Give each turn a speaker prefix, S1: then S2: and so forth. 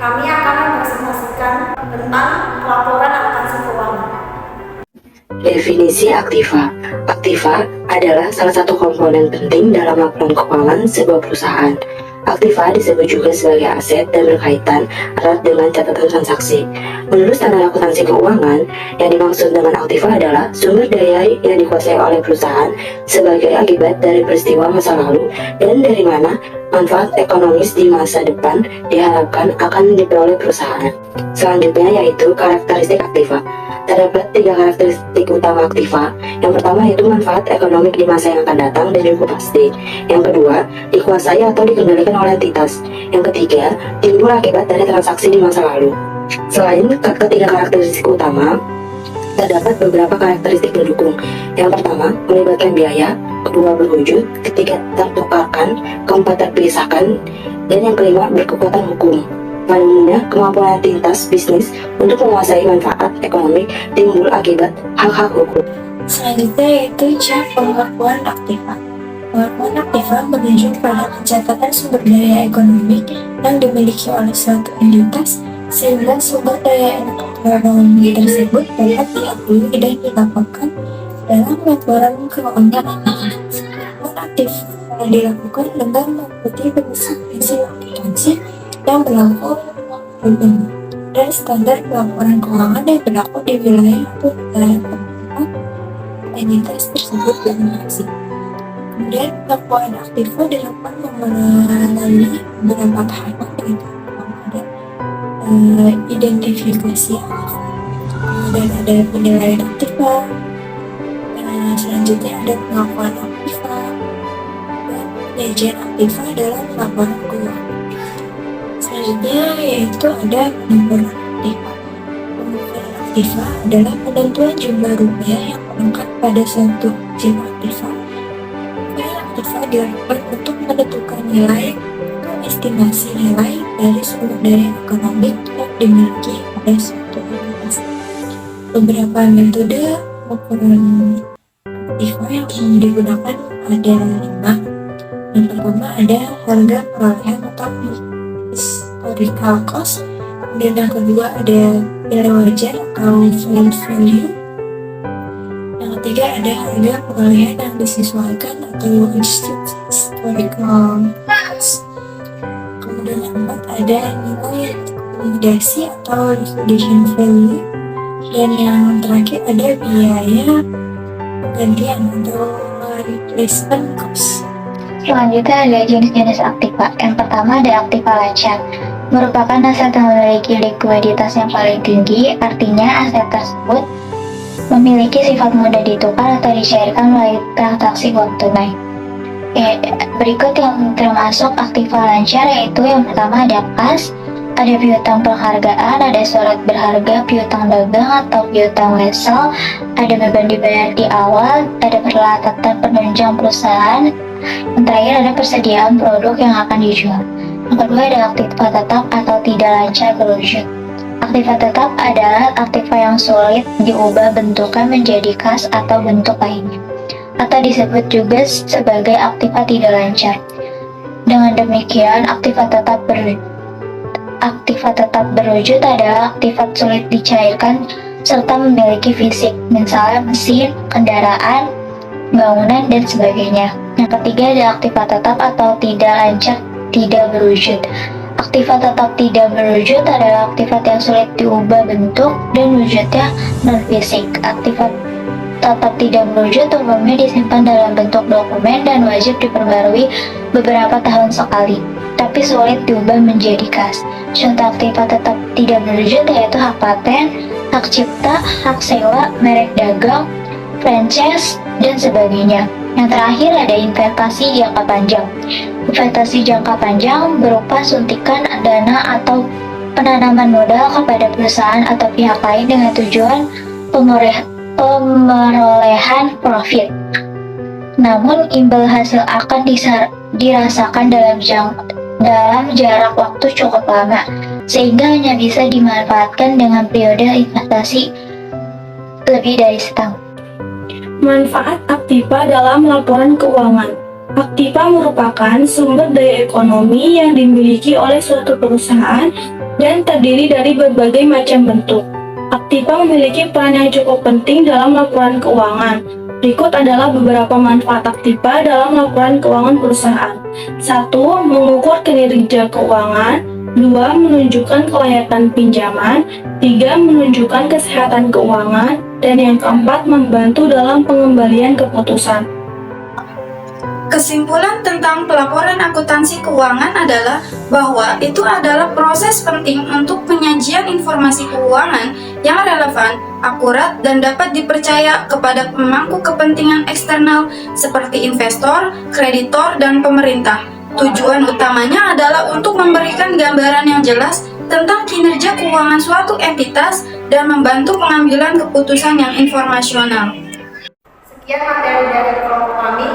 S1: Kami akan mempresentasikan tentang pelaporan akuntansi keuangan.
S2: Definisi aktiva. Aktiva adalah salah satu komponen penting dalam laporan keuangan sebuah perusahaan. Aktiva disebut juga sebagai aset dan berkaitan erat dengan catatan transaksi. Menurut standar akuntansi keuangan, yang dimaksud dengan aktiva adalah sumber daya yang dikuasai oleh perusahaan sebagai akibat dari peristiwa masa lalu dan dari mana manfaat ekonomis di masa depan diharapkan akan diperoleh perusahaan. Selanjutnya yaitu karakteristik aktiva. Terdapat 3 karakteristik utama aktiva. Yang pertama yaitu manfaat ekonomi di masa yang akan datang dan cukup pasti. Yang kedua, dikuasai atau dikendalikan oleh entitas. Yang ketiga, timbul akibat dari transaksi di masa lalu. Selain ketiga karakteristik utama, terdapat beberapa karakteristik pendukung. Yang pertama, melibatkan biaya, kedua berwujud, ketiga tertukarkan, keempat terpisahkan, dan yang kelima berkekuatan hukum. Pada umumnya, kemampuan entitas bisnis untuk menguasai manfaat ekonomi timbul akibat hak-hak hukum.
S3: Selanjutnya yaitu cara pengakuan aktiva. Pengakuan aktiva merujuk pada pencatatan sumber daya ekonomi yang dimiliki oleh suatu entitas sehingga sumber daya ekonomi tersebut dapat diakui dan dilaporkan dalam laporan keuangan. Pengakuan aktiva dilakukan dengan mengikuti prinsip-prinsip akuntansi yang berlaku umum dan standar pelaporan keuangan yang berlaku di wilayah atau negara tempat entitas tersebut beroperasi. Kemudian pengakuan aktiva dilakukan melalui beberapa tahapan, yaitu ada identifikasi aktiva, kemudian ada penilaian aktiva, selanjutnya ada pengakuan aktiva, dan penyajian aktiva dalam laporan keuangan. Selanjutnya yaitu ada pengukuran aktiva. Pengukuran aktiva adalah penentuan jumlah rupiah yang melekat pada suatu objek aktiva. Pengukuran aktiva dilakukan untuk menentukan nilai atau estimasi nilai dari sumber daya ekonomi yang dimiliki oleh suatu entitas. Beberapa metode pengukuran aktiva yang digunakan ada 5. Yang pertama ada harga perolehan atau historical cost, kemudian yang kedua ada nilai wajar atau fair value, yang ketiga ada harga perolehan yang disesuaikan atau historical cost, kemudian yang keempat ada nilai likuidasi atau liquidation value, dan yang terakhir ada biaya penggantian atau replacement cost.
S4: Selanjutnya ada jenis-jenis aktiva. Yang pertama ada aktiva lancar, merupakan aset yang memiliki likuiditas yang paling tinggi, artinya aset tersebut memiliki sifat mudah ditukar atau dicairkan melalui transaksi uang tunai. Berikut yang termasuk aktiva lancar yaitu yang pertama ada kas, ada piutang penghargaan, ada surat berharga, piutang dagang atau piutang wesel, ada beban dibayar di awal, ada peralatan penunjang perusahaan. Yang terakhir ada persediaan produk yang akan dijual. Yang kedua ada aktiva tetap atau tidak lancar berwujud. Aktiva tetap adalah aktiva yang sulit diubah bentuknya menjadi kas atau bentuk lainnya, atau disebut juga sebagai aktiva tidak lancar. Dengan demikian, aktiva tetap berwujud adalah aktiva sulit dicairkan serta memiliki fisik, misalnya mesin, kendaraan, bangunan, dan sebagainya. Yang ketiga ada aktiva tetap atau tidak lancar tidak berwujud. Aktiva tetap tidak berwujud adalah aktiva yang sulit diubah bentuk dan wujudnya non-fisik. Aktiva tetap tidak berwujud umumnya disimpan dalam bentuk dokumen dan wajib diperbarui beberapa tahun sekali, tapi sulit diubah menjadi kas. Contoh aktiva tetap tidak berwujud yaitu hak paten, hak cipta, hak sewa, merek dagang, franchise, dan sebagainya. Yang terakhir ada investasi jangka panjang. Investasi jangka panjang berupa suntikan dana atau penanaman modal kepada perusahaan atau pihak lain dengan tujuan pemerolehan profit. Namun imbal hasil akan dirasakan dalam jarak waktu cukup lama, sehingga hanya bisa dimanfaatkan dengan periode investasi lebih dari setahun.
S3: Manfaat aktiva dalam laporan keuangan. Aktiva merupakan sumber daya ekonomi yang dimiliki oleh suatu perusahaan dan terdiri dari berbagai macam bentuk. Aktiva memiliki peran yang cukup penting dalam laporan keuangan. Berikut adalah beberapa manfaat aktiva dalam laporan keuangan perusahaan. 1. Mengukur kinerja keuangan. 2. Menunjukkan kelayakan pinjaman. 3. Menunjukkan kesehatan keuangan. Dan yang keempat, membantu dalam pengembalian keputusan.
S5: Kesimpulan tentang pelaporan akuntansi keuangan adalah bahwa itu adalah proses penting untuk penyajian informasi keuangan yang relevan, akurat, dan dapat dipercaya kepada pemangku kepentingan eksternal seperti investor, kreditor, dan pemerintah. Tujuan utamanya adalah untuk memberikan gambaran yang jelas tentang kinerja keuangan suatu entitas dan membantu pengambilan keputusan yang informasional.
S1: Sekian materi dari kelompok kami.